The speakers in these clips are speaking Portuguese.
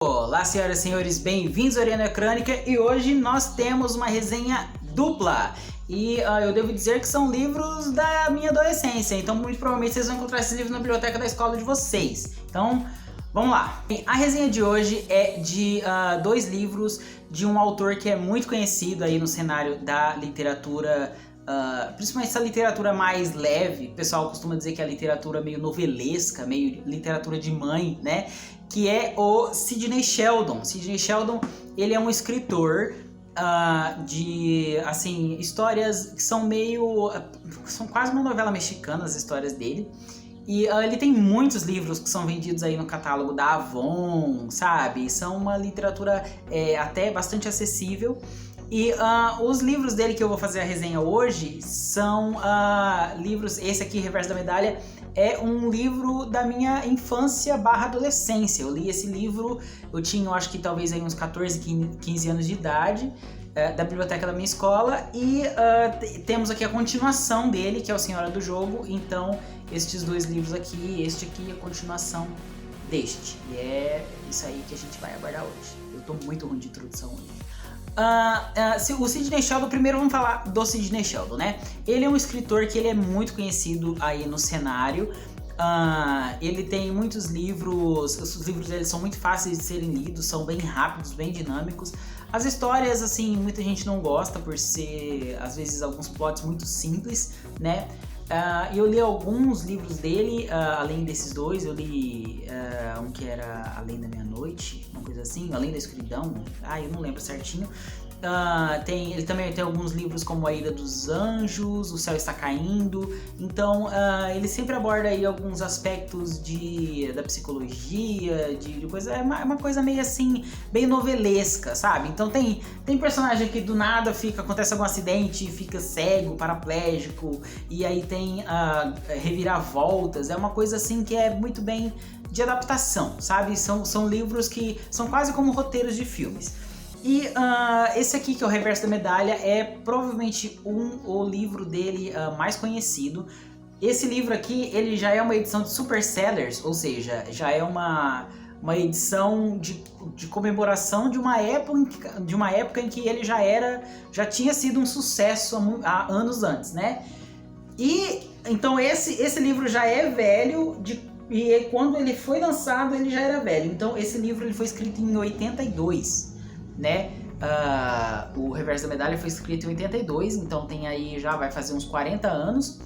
Olá, senhoras e senhores, bem-vindos ao Ariana Crônica e hoje nós temos uma resenha dupla. E eu devo dizer que são livros da minha adolescência, então muito provavelmente vocês vão encontrar esses livros na biblioteca da escola de vocês. Então, vamos lá. A resenha de hoje é de dois livros de um autor que é muito conhecido aí no cenário da literatura, principalmente essa literatura mais leve. O pessoal costuma dizer que é a literatura meio novelesca, meio literatura de mãe, né? Que é o Sidney Sheldon. Sidney Sheldon, ele é um escritor de, assim, histórias que são meio... são quase uma novela mexicana, as histórias dele. E ele tem muitos livros que são vendidos aí no catálogo da Avon, sabe? São uma literatura até bastante acessível. E os livros dele que eu vou fazer a resenha hoje são livros... Esse aqui, Reverso da Medalha, é um livro da minha infância / adolescência. Eu li esse livro, eu tinha, eu acho que talvez aí uns 14, 15 anos de idade, da biblioteca da minha escola. E temos aqui a continuação dele, que é o Senhora do Jogo. Então, estes dois livros aqui, este aqui é a continuação deste. E é isso aí que a gente vai abordar hoje. Eu tô muito ruim de introdução hoje. O Sidney Sheldon, primeiro vamos falar do Sidney Sheldon, né? Ele é um escritor que ele é muito conhecido aí no cenário. Ele tem muitos livros, os livros dele são muito fáceis de serem lidos, são bem rápidos, bem dinâmicos. As histórias, assim, muita gente não gosta por ser, às vezes, alguns plots muito simples, né? Eu li alguns livros dele, além desses dois. Eu li um que era Além da Meia-Noite, uma coisa assim, Além da Escuridão, eu não lembro certinho. Ele também tem alguns livros como A Ira dos Anjos, O Céu Está Caindo. Então ele sempre aborda aí alguns aspectos da psicologia, de coisa. É uma coisa meio assim, bem novelesca, sabe? Então tem personagem que do nada acontece algum acidente e fica cego, paraplégico, e aí tem reviravoltas. É uma coisa assim que é muito bem de adaptação, sabe? São livros que são quase como roteiros de filmes. E esse aqui, que é o Reverso da Medalha, é provavelmente o livro dele mais conhecido. Esse livro aqui, ele já é uma edição de super sellers, ou seja, já é uma edição de comemoração de uma época em que ele já tinha sido um sucesso há anos antes, né? E então esse livro já é velho, e quando ele foi lançado ele já era velho. Então esse livro ele foi escrito em 82. Né? O Reverso da Medalha foi escrito em 82, então tem aí, já vai fazer uns 40 anos.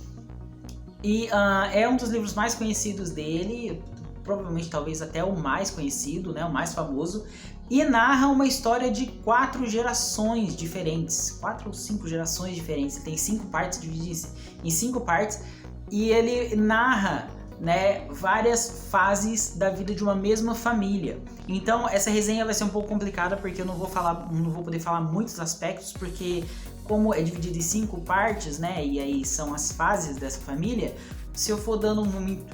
E é um dos livros mais conhecidos dele, provavelmente talvez até o mais conhecido, né? O mais famoso. E narra uma história de 4 gerações diferentes, 4 ou 5 gerações diferentes. Ele tem 5 partes, divididas em 5 partes. E ele narra, né, várias fases da vida de uma mesma família. Então essa resenha vai ser um pouco complicada, porque eu não vou poder falar muitos aspectos, porque como é dividido em 5 partes, né, e aí são as fases dessa família, se eu for dando muito,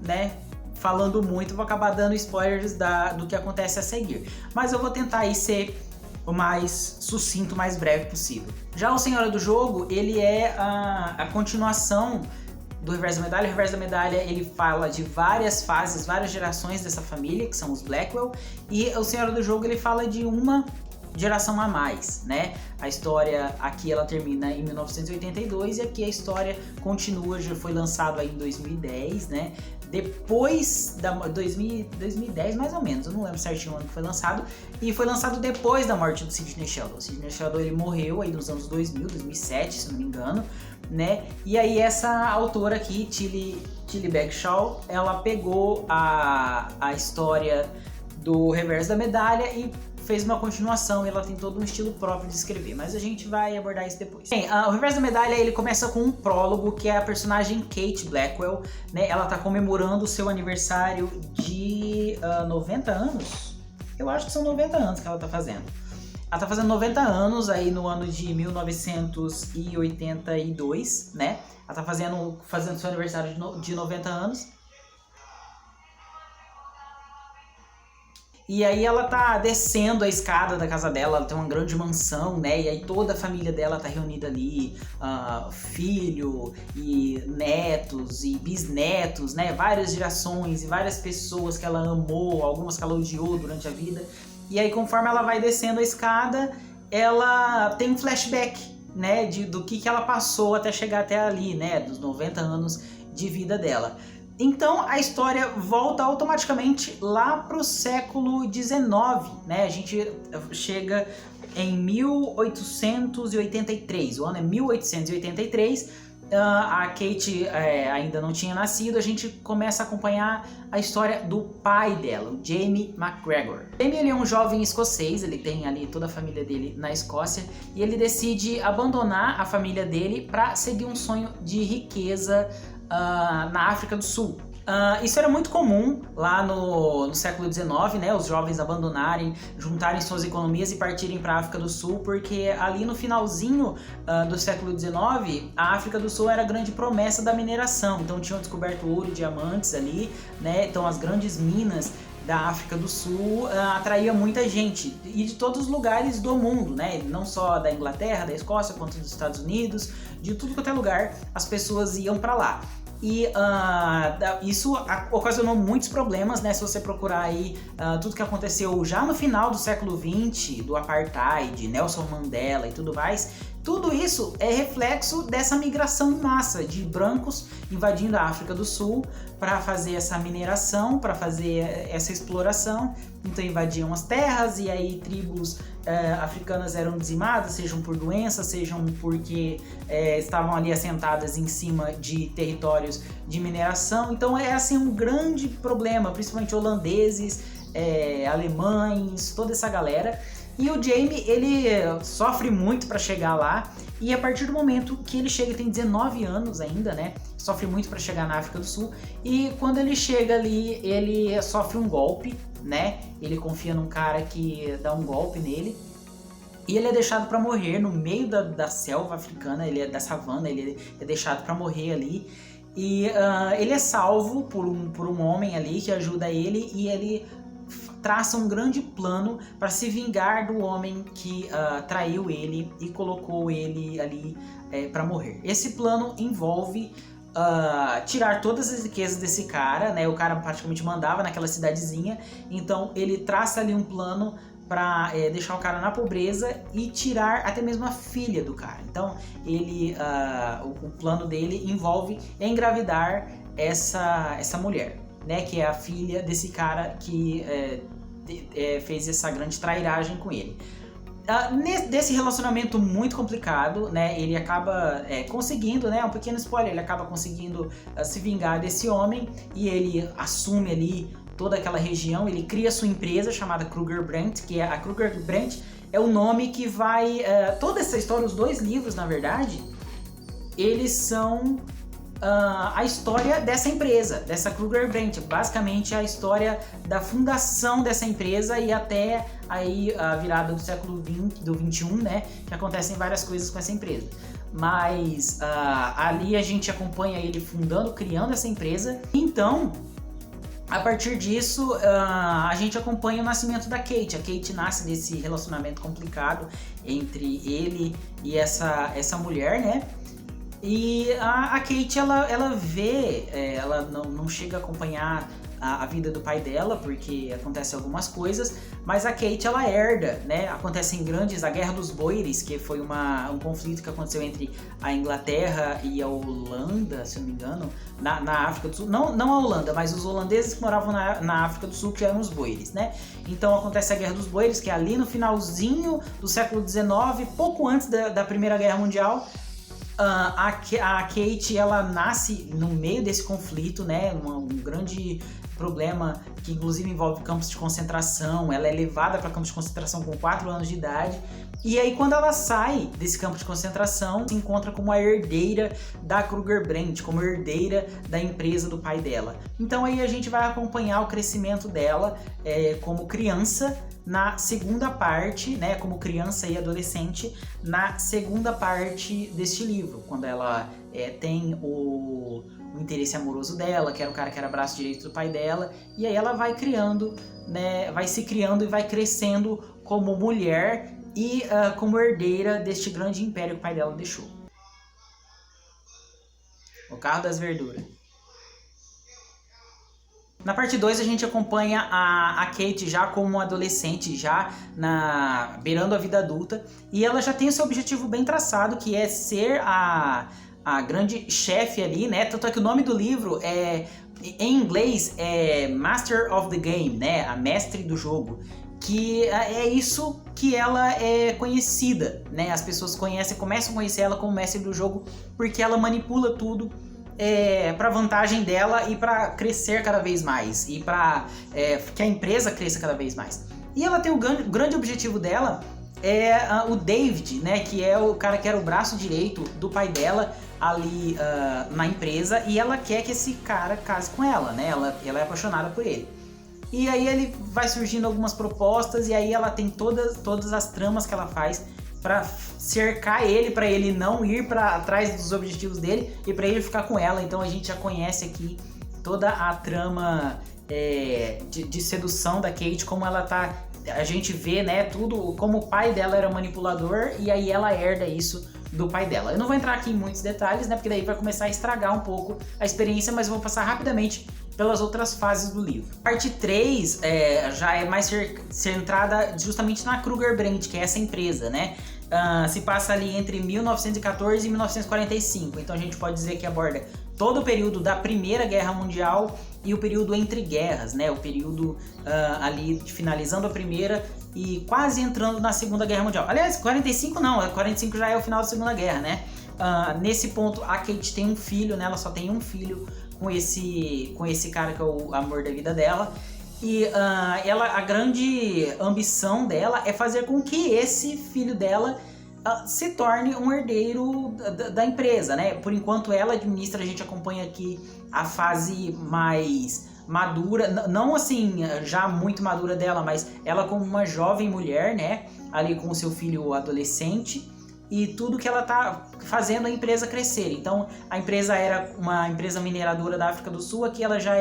né, falando muito, eu vou acabar dando spoilers do que acontece a seguir. Mas eu vou tentar aí ser o mais sucinto, mais breve possível. Já o Senhora do Jogo, ele é a continuação do Reverso da Medalha. O Reverso da Medalha, ele fala de várias fases, várias gerações dessa família, que são os Blackwell, e o Senhora do Jogo, ele fala de uma geração a mais, né? A história aqui, ela termina em 1982, e aqui a história continua, já foi lançado aí em 2010, né? Depois da 2010 mais ou menos, eu não lembro certinho o ano que foi lançado, e foi lançado depois da morte do Sidney Sheldon. O Sidney Sheldon, ele morreu aí nos anos 2000, 2007, se não me engano, né? E aí essa autora aqui, Tilly Bagshaw, ela pegou a história do Reverso da Medalha e fez uma continuação. Ela tem todo um estilo próprio de escrever, mas a gente vai abordar isso depois. Bem, o Reverso da Medalha, ele começa com um prólogo, que é a personagem Kate Blackwell, né? Ela tá comemorando o seu aniversário de 90 anos. Eu acho que são 90 anos que ela tá fazendo. Ela tá fazendo 90 anos aí no ano de 1982, né? Ela tá fazendo seu aniversário de 90 anos. E aí ela tá descendo a escada da casa dela, ela tem uma grande mansão, né? E aí toda a família dela tá reunida ali, filho e netos e bisnetos, né? Várias gerações e várias pessoas que ela amou, algumas que ela odiou durante a vida. E aí conforme ela vai descendo a escada, ela tem um flashback, né? Do que ela passou até chegar até ali, né? Dos 90 anos de vida dela. Então a história volta automaticamente lá para o século XIX, né? A gente chega em 1883, o ano é 1883, a Kate ainda não tinha nascido, a gente começa a acompanhar a história do pai dela, o Jamie McGregor. Jamie, ele é um jovem escocês, ele tem ali toda a família dele na Escócia, e ele decide abandonar a família dele para seguir um sonho de riqueza na África do Sul. Isso era muito comum lá no século XIX, né? Os jovens abandonarem, juntarem suas economias e partirem para a África do Sul, porque ali no finalzinho do século XIX, a África do Sul era a grande promessa da mineração. Então tinham descoberto ouro e diamantes ali, né? Então as grandes minas da África do Sul atraía muita gente, e de todos os lugares do mundo, né? Não só da Inglaterra, da Escócia, quanto dos Estados Unidos, de tudo quanto é lugar, as pessoas iam para lá. E isso ocasionou muitos problemas, né? Se você procurar aí tudo que aconteceu já no final do século XX, do Apartheid, Nelson Mandela e tudo mais, tudo isso é reflexo dessa migração em massa de brancos invadindo a África do Sul para fazer essa mineração, para fazer essa exploração. Então invadiam as terras e aí tribos africanas eram dizimadas, sejam por doença, sejam porque estavam ali assentadas em cima de territórios de mineração. Então é assim um grande problema, principalmente holandeses, alemães, toda essa galera. E o Jamie, ele sofre muito para chegar lá, e a partir do momento que ele chega, ele tem 19 anos ainda, né? Sofre muito para chegar na África do Sul, e quando ele chega ali, ele sofre um golpe, né? Ele confia num cara que dá um golpe nele, e ele é deixado para morrer no meio da selva africana, ele é da savana, ele é deixado para morrer ali. E ele é salvo por um homem ali que ajuda ele, e ele traça um grande plano para se vingar do homem que traiu ele e colocou ele ali para morrer. Esse plano envolve tirar todas as riquezas desse cara, né? O cara praticamente mandava naquela cidadezinha, então ele traça ali um plano para deixar o cara na pobreza e tirar até mesmo a filha do cara. Então o plano dele envolve engravidar essa mulher, né, que é a filha desse cara que fez essa grande trairagem com ele. Desse relacionamento muito complicado, né, ele acaba conseguindo, né, um pequeno spoiler, ele acaba conseguindo se vingar desse homem, e ele assume ali toda aquela região, ele cria sua empresa chamada Kruger Brandt, que a Kruger Brandt é o nome que vai... toda essa história, os dois livros, na verdade, eles são... a história dessa empresa, dessa Kruger Brandt, basicamente a história da fundação dessa empresa e até aí a virada do século XXI, né, que acontecem várias coisas com essa empresa. Mas ali a gente acompanha ele fundando, criando essa empresa. Então, a partir disso, a gente acompanha o nascimento da Kate. A Kate nasce desse relacionamento complicado entre ele e essa mulher, né? E a Kate, ela vê, ela não chega a acompanhar a vida do pai dela, porque acontecem algumas coisas, mas a Kate, ela herda, né? Acontecem a Guerra dos Boeres, que foi um conflito que aconteceu entre a Inglaterra e a Holanda, se eu não me engano, na África do Sul. Não a Holanda, mas os holandeses que moravam na África do Sul, que eram os Boeres, né? Então acontece a Guerra dos Boeres, que é ali no finalzinho do século XIX, pouco antes da Primeira Guerra Mundial. A Kate, ela nasce no meio desse conflito, né? Um grande problema que inclusive envolve campos de concentração. Ela é levada para campos de concentração com 4 anos de idade. E aí, quando ela sai desse campo de concentração, se encontra como a herdeira da Kruger Brandt, como herdeira da empresa do pai dela. Então aí a gente vai acompanhar o crescimento dela como criança na segunda parte, né, como criança e adolescente, na segunda parte deste livro, quando ela tem o o interesse amoroso dela, que era o cara que era braço direito do pai dela, e aí ela vai criando, né, vai se criando e vai crescendo como mulher e como herdeira deste grande império que o pai dela deixou. O carro das verduras. Na parte 2 a gente acompanha a Kate já como adolescente, já beirando a vida adulta, e ela já tem o seu objetivo bem traçado, que é ser a grande chefe ali, né? Tanto é que o nome do livro em inglês é Master of the Game, né? A mestre do jogo, que é isso que ela é conhecida, né? As pessoas começam a conhecer ela como mestre do jogo porque ela manipula tudo para vantagem dela e para crescer cada vez mais e para que a empresa cresça cada vez mais. E ela tem o grande objetivo dela o David, né, que é o cara que era o braço direito do pai dela ali na empresa, e ela quer que esse cara case com ela, né? Ela é apaixonada por ele. E aí ele vai surgindo algumas propostas, e aí ela tem todas as tramas que ela faz para cercar ele, para ele não ir para atrás dos objetivos dele e para ele ficar com ela. Então a gente já conhece aqui toda a trama de sedução da Kate, como ela tá. A gente vê, né, tudo como o pai dela era manipulador e aí ela herda isso do pai dela. Eu não vou entrar aqui em muitos detalhes, né, porque daí vai começar a estragar um pouco a experiência, mas eu vou passar rapidamente pelas outras fases do livro. Parte 3 já é mais centrada justamente na Kruger Brandt, que é essa empresa, né? Se passa ali entre 1914 e 1945, então a gente pode dizer que aborda todo o período da Primeira Guerra Mundial e o período entre guerras, né? O período ali finalizando a Primeira e quase entrando na Segunda Guerra Mundial. Aliás, 45 não, 45 já é o final da Segunda Guerra, né? Nesse ponto a Kate tem um filho, né? Ela só tem um filho com esse cara que é o amor da vida dela. E a grande ambição dela é fazer com que esse filho dela se torne um herdeiro da empresa, né? Por enquanto ela administra, a gente acompanha aqui a fase mais madura, não assim, já muito madura dela, mas ela como uma jovem mulher, né? Ali com o seu filho adolescente, e tudo que ela tá fazendo a empresa crescer. Então a empresa era uma empresa mineradora da África do Sul, aqui ela já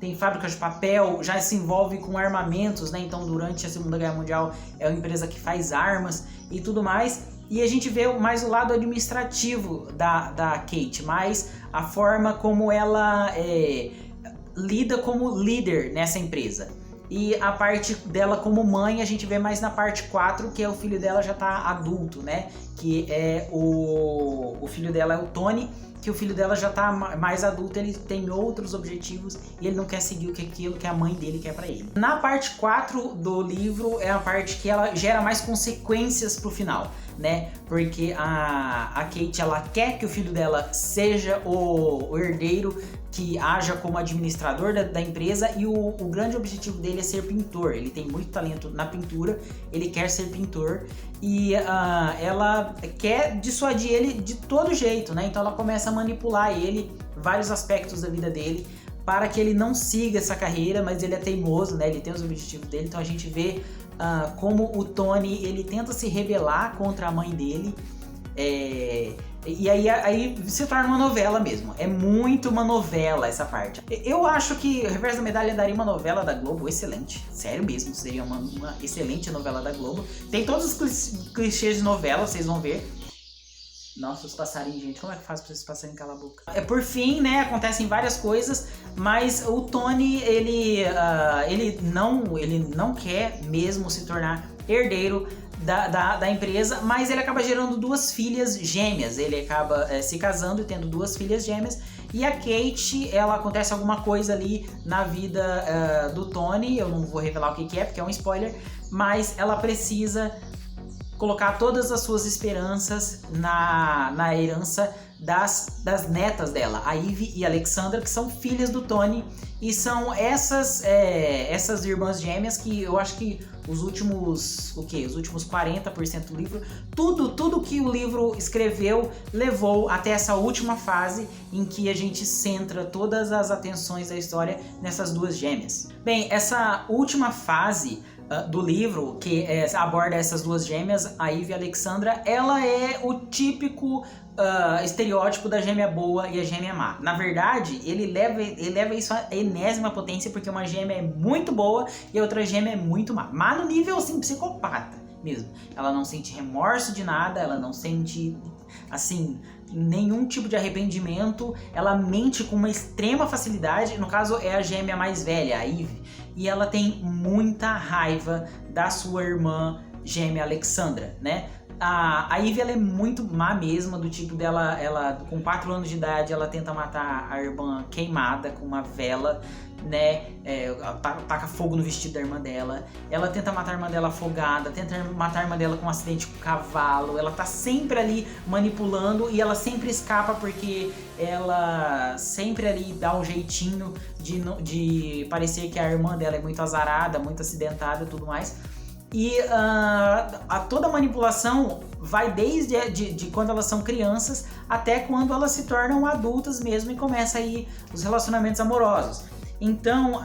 tem fábricas de papel, já se envolve com armamentos, né? Então durante a Segunda Guerra Mundial é uma empresa que faz armas e tudo mais. E a gente vê mais o lado administrativo da Kate, mais a forma como ela lida como líder nessa empresa. E a parte dela como mãe a gente vê mais na parte 4, que é o filho dela já tá adulto, né? Que é o filho dela é o Tony, que o filho dela já tá mais adulto, ele tem outros objetivos e ele não quer seguir aquilo que a mãe dele quer pra ele. Na parte 4 do livro é a parte que ela gera mais consequências pro final, né? Porque a Kate, ela quer que o filho dela seja o herdeiro, que haja como administrador da empresa, e o grande objetivo dele é ser pintor. Ele tem muito talento na pintura, ele quer ser pintor, e ela quer dissuadir ele de todo jeito, né? Então ela começa a manipular ele, vários aspectos da vida dele, para que ele não siga essa carreira, mas ele é teimoso, né? Ele tem os objetivos dele. Então a gente vê como o Tony, ele tenta se rebelar contra a mãe dele, e aí se torna uma novela mesmo. É muito uma novela essa parte. Eu acho que o Reverso da Medalha daria uma novela da Globo excelente. Sério mesmo, seria uma excelente novela da Globo. Tem todos os clichês de novela, vocês vão ver. Nossa, os passarinhos, gente, como é que faz pra esses passarinhos calar a boca? Por fim, né, acontecem várias coisas, mas o Tony, ele não quer mesmo se tornar herdeiro da empresa, mas ele acaba gerando duas filhas gêmeas. Ele acaba se casando e tendo duas filhas gêmeas. E a Kate, acontece alguma coisa ali na vida do Tony. Eu não vou revelar o que é, porque é um spoiler, mas ela precisa colocar todas as suas esperanças na herança das netas dela, a Ivy e a Alexandra, que são filhas do Tony, e são essas irmãs gêmeas que eu acho que os últimos 40% do livro, tudo que o livro escreveu levou até essa última fase em que a gente centra todas as atenções da história nessas duas gêmeas. Bem, essa última fase do livro, que aborda essas duas gêmeas, a Ivy e a Alexandra, ela é o típico estereótipo da gêmea boa e a gêmea má. Na verdade, ele leva isso à enésima potência, porque uma gêmea é muito boa e a outra gêmea é muito má. Má no nível, assim, psicopata mesmo. Ela não sente remorso de nada, ela não sente, assim, nenhum tipo de arrependimento, ela mente com uma extrema facilidade. No caso, é a gêmea mais velha, a Eve, e ela tem muita raiva da sua irmã gêmea Alexandra, né? A Eve, ela é muito má mesmo, do tipo dela, ela com 4 anos de idade, ela tenta matar a irmã queimada com uma vela, né? Taca fogo no vestido da irmã dela. Ela tenta matar a irmã dela afogada, tenta matar a irmã dela com um acidente com cavalo. Ela tá sempre ali manipulando e ela sempre escapa, porque ela sempre ali dá um jeitinho de parecer que a irmã dela é muito azarada, muito acidentada e tudo mais. E toda a manipulação vai desde de quando elas são crianças até quando elas se tornam adultas mesmo e começa aí os relacionamentos amorosos. Então,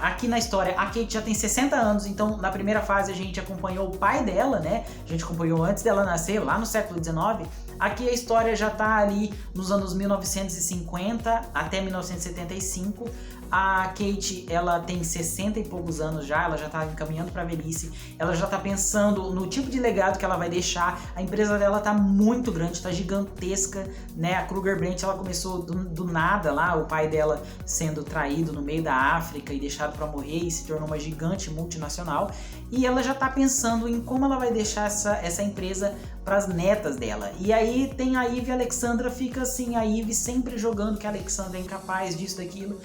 aqui na história, a Kate já tem 60 anos, então na primeira fase a gente acompanhou o pai dela, né? A gente acompanhou antes dela nascer, lá no século XIX. Aqui a história já tá ali nos anos 1950 até 1975. A Kate, ela tem 60 e poucos anos já, ela já tá encaminhando pra velhice, ela já tá pensando no tipo de legado que ela vai deixar. A empresa dela tá muito grande, tá gigantesca, né? A Kruger Brandt, ela começou do nada lá, o pai dela sendo traído no meio da África e deixado pra morrer, e se tornou uma gigante multinacional. E ela já tá pensando em como ela vai deixar essa empresa pras netas dela. E aí tem a Eve, e a Alexandra fica assim, a Eve sempre jogando que a Alexandra é incapaz disso, daquilo.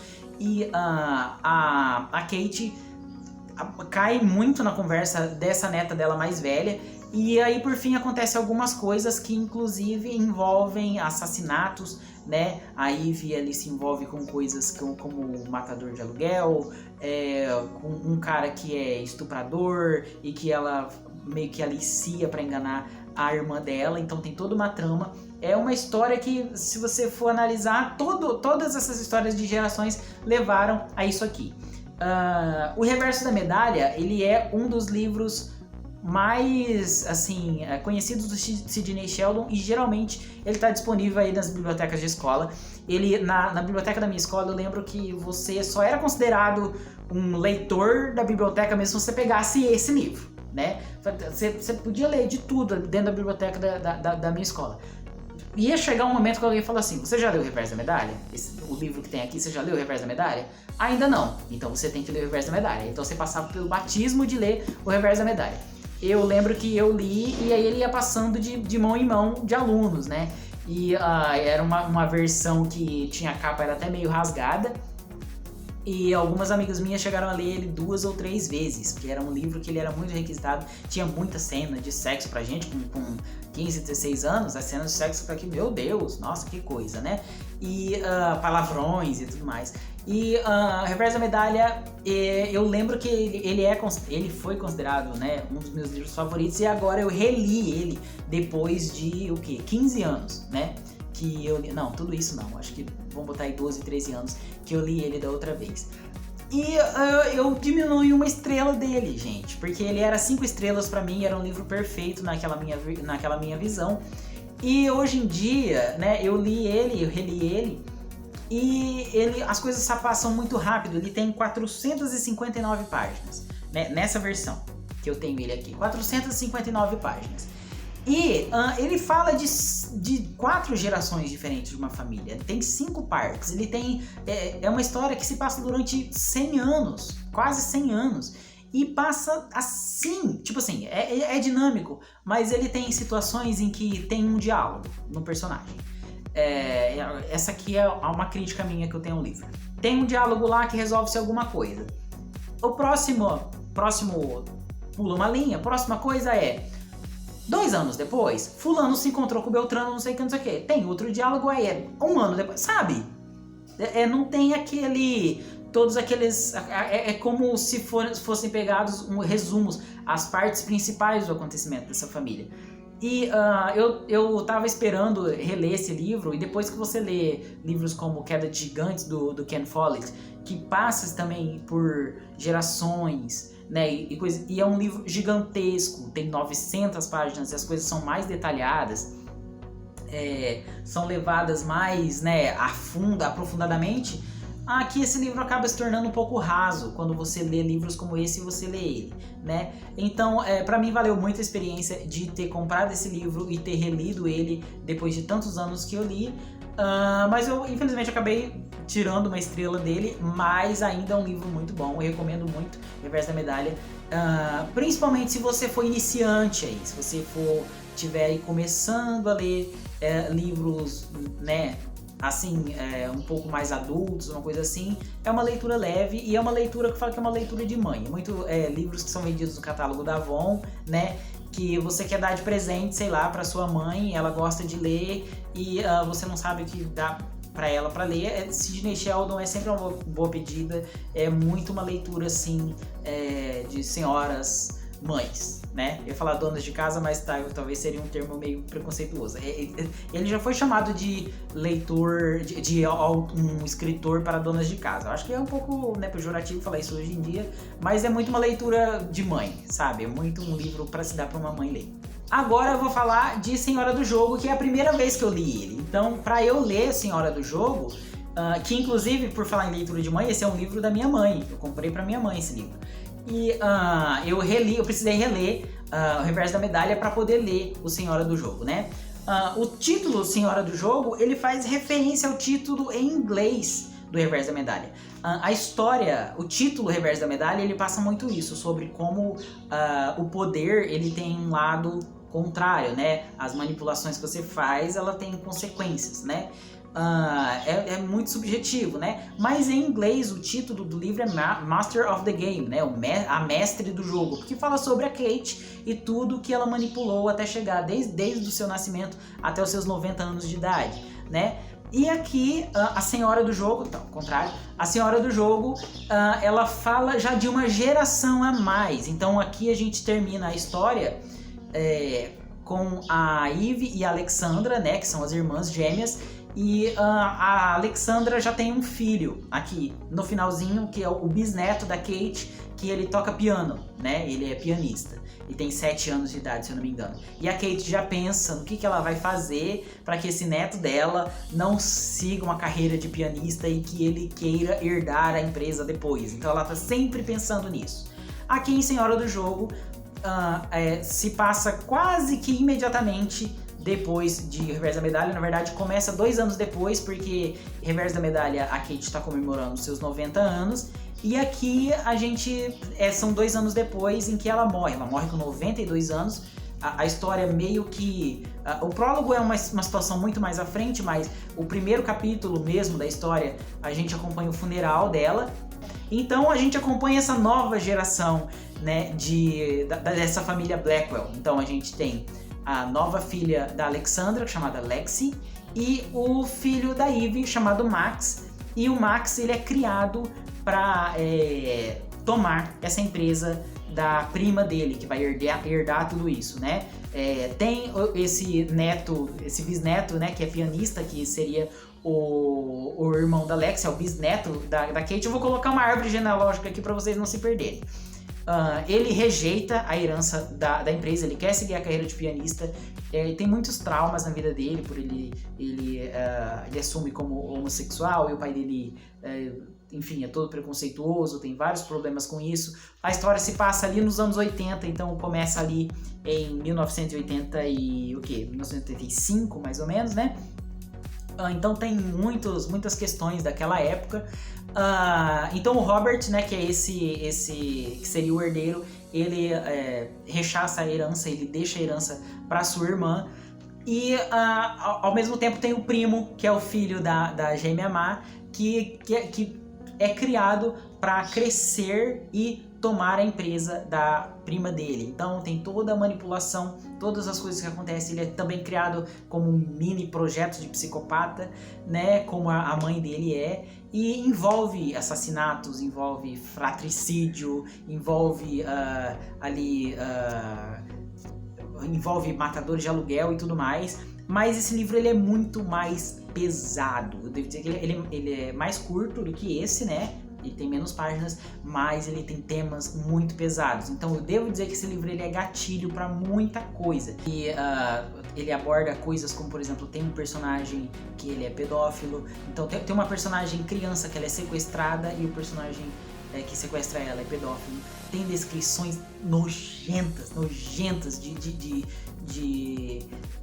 E a Kate cai muito na conversa dessa neta dela mais velha. E aí, por fim, acontecem algumas coisas que, inclusive, envolvem assassinatos, né? A Eve, ali se envolve com coisas como matador de aluguel, com um cara que é estuprador e que ela meio que alicia para enganar a irmã dela. Então tem toda uma trama. É uma história que, se você for analisar, todas essas histórias de gerações levaram a isso aqui. O Reverso da Medalha, ele é um dos livros mais, assim, conhecidos do Sidney Sheldon, e geralmente ele está disponível aí nas bibliotecas de escola. Ele, na biblioteca da minha escola, eu lembro que você só era considerado um leitor da biblioteca mesmo se você pegasse esse livro, né? Você podia ler de tudo dentro da biblioteca da minha escola. Ia chegar um momento que alguém falou assim: você já leu o Reverso da Medalha? O livro que tem aqui, você já leu o Reverso da Medalha? Ainda não. Então você tem que ler o Reverso da Medalha. Então você passava pelo batismo de ler o Reverso da Medalha. Eu lembro que eu li, e aí ele ia passando de mão em mão de alunos, né? E era uma versão que tinha a capa, era até meio rasgada. E algumas amigas minhas chegaram a ler ele 2 ou 3 vezes, porque era um livro que ele era muito requisitado, tinha muita cena de sexo pra gente, com 15, 16 anos, as cenas de sexo pra que, meu Deus, nossa, que coisa, né? E palavrões e tudo mais. E Reverso da Medalha, eu lembro que ele foi considerado, né, um dos meus livros favoritos, e agora eu reli ele depois de, 15 anos, né? Que eu li, não, tudo isso não, acho que vamos botar aí 12, 13 anos que eu li ele da outra vez. E eu diminui 1 estrela dele, gente, porque ele era 5 estrelas pra mim, era um livro perfeito naquela minha visão. E hoje em dia, né, eu reli ele, e as coisas passam muito rápido. Ele tem 459 páginas, né, nessa versão que eu tenho ele aqui, 459 páginas. E ele fala de 4 gerações diferentes de uma família. Tem 5 partes. Ele tem é uma história que se passa durante 100 anos, quase 100 anos. E passa assim, tipo assim, é dinâmico, mas ele tem situações em que tem um diálogo no personagem. Essa aqui é uma crítica minha que eu tenho ao livro. Tem um diálogo lá que resolve-se alguma coisa. O próximo pula uma linha. A próxima coisa é: 2 anos depois, fulano se encontrou com o Beltrano, não sei o que. Tem outro diálogo aí, 1 ano depois, sabe? Não tem todos aqueles... É como se fossem pegados resumos, as partes principais do acontecimento dessa família. E eu tava esperando reler esse livro, e depois que você lê livros como Queda de Gigantes, do Ken Follett, que passa também por gerações, né, e é um livro gigantesco, tem 900 páginas e as coisas são mais detalhadas. são levadas mais, né, aprofundadamente, aqui esse livro acaba se tornando um pouco raso quando você lê livros como esse e você lê ele, né? Então, pra mim valeu muito a experiência de ter comprado esse livro e ter relido ele depois de tantos anos que eu li, mas eu infelizmente acabei tirando uma estrela dele, mas ainda é um livro muito bom, eu recomendo muito Reverso da Medalha, principalmente se você for iniciante aí, se você estiver aí começando a ler livros, né, assim, um pouco mais adultos, uma coisa assim, é uma leitura leve e é uma leitura que fala que é uma leitura de mãe. Muito livros que são vendidos no catálogo da Avon, né, que você quer dar de presente, sei lá, para sua mãe, ela gosta de ler e você não sabe o que dá para ela para ler. Sidney Sheldon é sempre uma boa pedida, é muito uma leitura assim de senhoras mães, né? Eu ia falar donas de casa, mas talvez seria um termo meio preconceituoso. Ele já foi chamado de leitor, de um escritor para donas de casa. Eu acho que é um pouco, né, pejorativo falar isso hoje em dia, mas é muito uma leitura de mãe, sabe? É muito um livro para se dar para uma mãe ler. Agora eu vou falar de Senhora do Jogo, que é a primeira vez que eu li ele. Então, para eu ler Senhora do Jogo, que inclusive, por falar em leitura de mãe, esse é um livro da minha mãe. Eu comprei para minha mãe esse livro. E eu precisei reler o Reverso da Medalha para poder ler o Senhora do Jogo, né? O título Senhora do Jogo, ele faz referência ao título em inglês do Reverso da Medalha. A história, o título Reverso da Medalha, ele passa muito isso, sobre como o poder, ele tem um lado contrário, né? As manipulações que você faz, ela tem consequências, né? É muito subjetivo, né? Mas em inglês o título do livro é Master of the Game, né? A mestre do jogo, porque fala sobre a Kate e tudo que ela manipulou até chegar, desde o seu nascimento até os seus 90 anos de idade, né? E aqui a Senhora do Jogo, ao contrário, a Senhora do Jogo, ela fala já de uma geração a mais. Então aqui a gente termina a história com a Eve e a Alexandra, né? Que são as irmãs gêmeas. E a Alexandra já tem um filho aqui no finalzinho, que é o bisneto da Kate, que ele toca piano, né? Ele é pianista e tem 7 anos de idade, se eu não me engano. E a Kate já pensa no que ela vai fazer para que esse neto dela não siga uma carreira de pianista e que ele queira herdar a empresa depois. Então ela tá sempre pensando nisso. Aqui em Senhora do Jogo se passa quase que imediatamente depois de Reverso da Medalha. Na verdade começa 2 anos depois, porque Reverso da Medalha a Kate está comemorando seus 90 anos, e aqui a gente são 2 anos depois em que ela morre com 92 anos. A história meio que... o prólogo é uma situação muito mais à frente, mas o primeiro capítulo mesmo da história a gente acompanha o funeral dela. Então a gente acompanha essa nova geração, né, dessa família Blackwell. Então a gente tem a nova filha da Alexandra, chamada Lexi, e o filho da Eve, chamado Max. E o Max, ele é criado para tomar essa empresa da prima dele, que vai herdar tudo isso, né? Tem esse bisneto, né, que é pianista, que seria o irmão da Lexi, é o bisneto da Kate. Eu vou colocar uma árvore genealógica aqui para vocês não se perderem. Ele rejeita a herança da empresa, ele quer seguir a carreira de pianista, tem muitos traumas na vida dele, por ele assume como homossexual, e o pai dele, enfim, é todo preconceituoso, tem vários problemas com isso. A história se passa ali nos anos 80, então começa ali em 1985, mais ou menos, né? Então tem muitas questões daquela época. Então o Robert, né, que é esse que seria o herdeiro, ele rechaça a herança, ele deixa a herança para sua irmã. E ao mesmo tempo tem o primo, que é o filho da gêmea má, que é criado para crescer e tomar a empresa da prima dele. Então tem toda a manipulação, todas as coisas que acontecem. Ele é também criado como um mini projeto de psicopata, né, como a mãe dele é, e envolve assassinatos, envolve fratricídio, envolve envolve matadores de aluguel e tudo mais. Mas esse livro ele é muito mais pesado. Eu devo dizer que ele é mais curto do que esse, né? ele tem menos páginas, mas ele tem temas muito pesados. Então eu devo dizer que esse livro ele é gatilho para muita coisa. E ele aborda coisas como, por exemplo, tem um personagem que ele é pedófilo, então tem uma personagem criança que ela é sequestrada e o personagem que sequestra ela é pedófilo. Tem descrições nojentas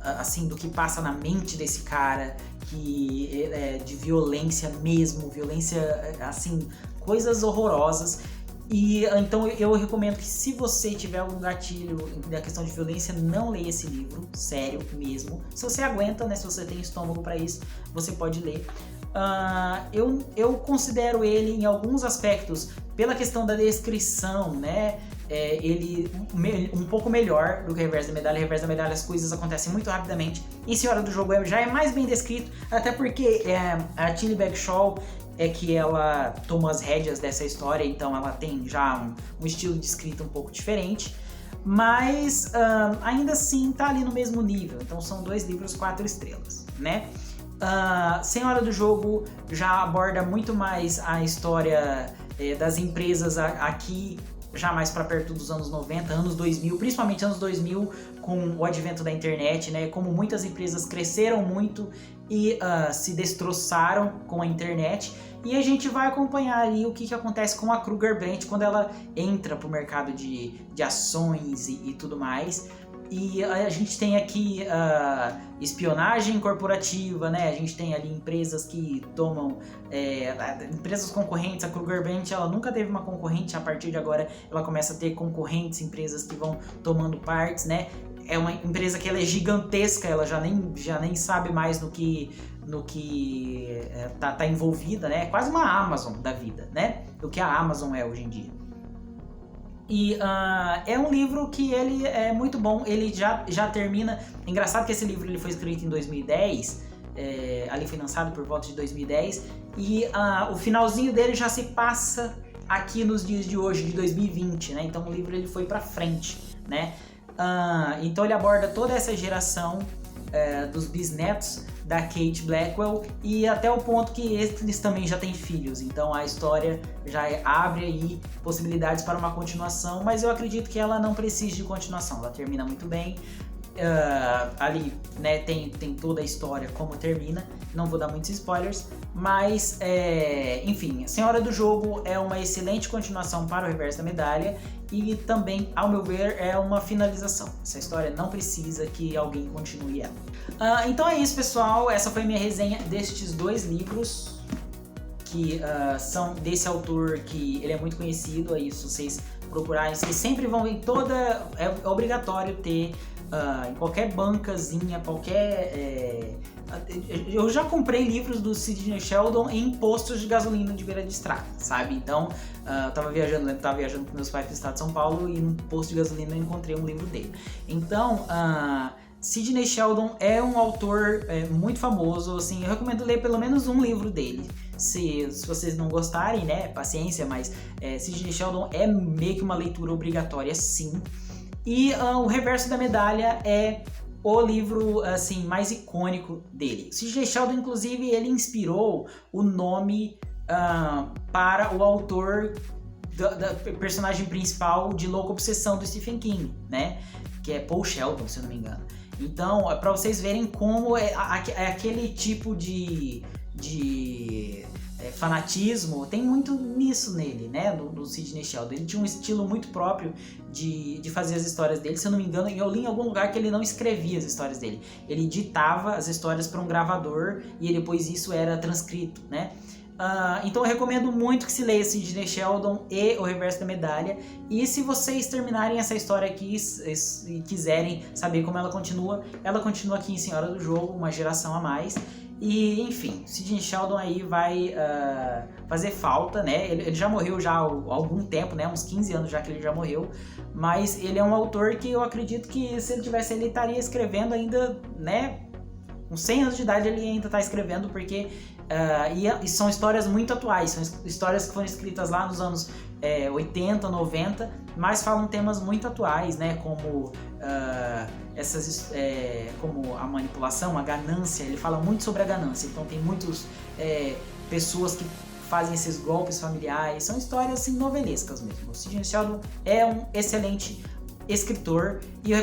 assim, do que passa na mente desse cara, de violência mesmo, violência, assim, coisas horrorosas. E então eu recomendo que, se você tiver algum gatilho da questão de violência, não leia esse livro, sério mesmo. Se você aguenta, né, se você tem estômago para isso, você pode ler. Eu considero ele, em alguns aspectos, pela questão da descrição, né, ele um pouco melhor do que o Reverso da Medalha. O Reverso da Medalha, as coisas acontecem muito rapidamente. Em Senhora do Jogo já é mais bem descrito, até porque a Tilly Bagshot que ela tomou as rédeas dessa história, então ela tem já um estilo de escrita um pouco diferente, mas ainda assim tá ali no mesmo nível. Então são 2 livros 4 estrelas, né? Senhora do Jogo já aborda muito mais a história das empresas aqui, já mais para perto dos anos 90, anos 2000, principalmente anos 2000, com o advento da internet, né? Como muitas empresas cresceram muito e se destroçaram com a internet. E a gente vai acompanhar ali o que acontece com a Kruger Brandt quando ela entra para o mercado de ações e tudo mais. E a gente tem aqui espionagem corporativa, né? A gente tem ali empresas que tomam empresas concorrentes. A Kruger Brandt, ela nunca teve uma concorrente, a partir de agora ela começa a ter concorrentes, empresas que vão tomando partes, né? É uma empresa que ela é gigantesca, ela já nem sabe mais no que tá envolvida, né? É quase uma Amazon da vida, né? Do que a Amazon é hoje em dia. E é um livro que ele é muito bom, ele já termina. Engraçado que esse livro ele foi escrito em 2010, ali foi lançado por volta de 2010, e o finalzinho dele já se passa aqui nos dias de hoje, de 2020, né? Então o livro ele foi pra frente, né? Então ele aborda toda essa geração dos bisnetos da Kate Blackwell, e até o ponto que eles também já têm filhos. Então a história já abre aí possibilidades para uma continuação, mas eu acredito que ela não precisa de continuação, ela termina muito bem. Ali, né, tem toda a história como termina, não vou dar muitos spoilers, mas enfim, Senhora do Jogo é uma excelente continuação para o Reverso da Medalha, e também, ao meu ver, é uma finalização. Essa história não precisa que alguém continue ela. Então é isso, pessoal, essa foi minha resenha destes 2 livros que são desse autor, que ele é muito conhecido. Aí, se vocês procurarem, vocês sempre vão ver é obrigatório ter em qualquer bancazinha, eu já comprei livros do Sidney Sheldon em postos de gasolina de beira de estrada, sabe? Então, eu tava viajando com meus pais pro estado de São Paulo, e no posto de gasolina eu encontrei um livro dele. Então, Sidney Sheldon é um autor muito famoso, assim, eu recomendo ler pelo menos um livro dele. Se vocês não gostarem, né, paciência, mas Sidney Sheldon é meio que uma leitura obrigatória, sim. E o Reverso da Medalha é o livro, assim, mais icônico dele. Sidney Sheldon, inclusive, ele inspirou o nome para o autor da personagem principal de Louca Obsessão do Stephen King, né? Que é Paul Sheldon, se eu não me engano. Então, para vocês verem como é aquele tipo de fanatismo, tem muito nisso nele, né, no Sidney Sheldon. Ele tinha um estilo muito próprio de fazer as histórias dele. Se eu não me engano, eu li em algum lugar que ele não escrevia as histórias dele, ele ditava as histórias para um gravador e depois isso era transcrito, né? Então eu recomendo muito que se leia Sidney Sheldon e o Reverso da Medalha. E se vocês terminarem essa história aqui e quiserem saber como ela continua aqui em Senhora do Jogo, uma geração a mais. E, enfim, Sidney Sheldon aí vai fazer falta, né? Ele já morreu já há algum tempo, né? Uns 15 anos já que ele já morreu. Mas ele é um autor que eu acredito que, se ele estaria escrevendo ainda, né? Com 100 anos de idade ele ainda está escrevendo, porque e são histórias muito atuais, são histórias que foram escritas lá nos anos 80, 90, mas falam temas muito atuais, né? Como como a manipulação, a ganância. Ele fala muito sobre a ganância, então tem muitas pessoas que fazem esses golpes familiares. São histórias assim, novelescas mesmo. O Sidney Sheldon é um excelente escritor e eu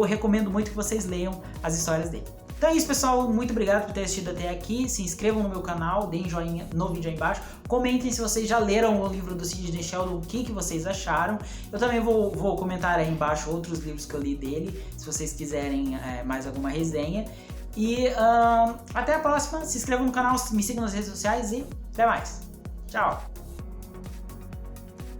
recomendo muito que vocês leiam as histórias dele. Então é isso, pessoal, muito obrigado por ter assistido até aqui, se inscrevam no meu canal, deem joinha no vídeo aí embaixo, comentem se vocês já leram o livro do Sidney Sheldon, o que vocês acharam. Eu também vou comentar aí embaixo outros livros que eu li dele, se vocês quiserem mais alguma resenha. E até a próxima, se inscrevam no canal, me sigam nas redes sociais e até mais. Tchau!